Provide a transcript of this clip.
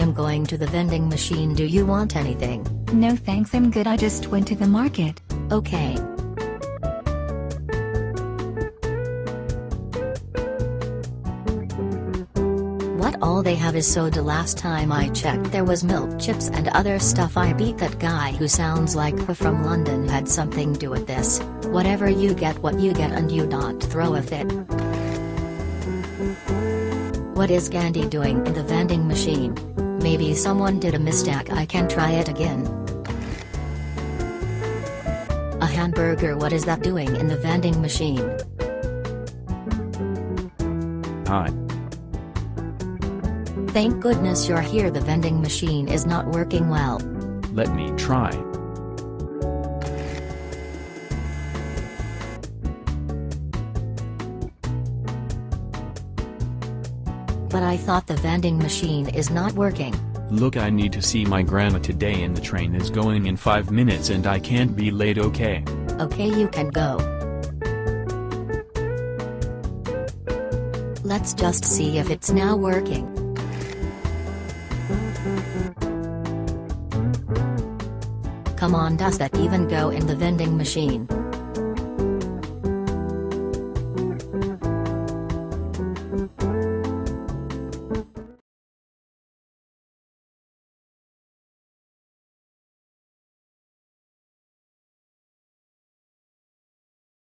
I'm going to the vending machine. Do you want anything? No thanks, I'm good. I just went to the market. Okay. What all they have is soda. Last time I checked there was milk, chips and other stuff. I beat that guy who sounds like from London had something to do with this. Whatever you get what you get and you don't throw a fit. What is Gandhi doing in the vending machine? Maybe someone did a mistake. I can try it again. A hamburger. What is that doing in the vending machine? Hi. Thank goodness you're here. The vending machine is not working well. Let me try. But I thought the vending machine is not working. Look, I need to see my grandma today and the train is going in 5 minutes and I can't be late. Okay. Okay, you can go. Let's just see if it's now working. Come on, does that even go in the vending machine?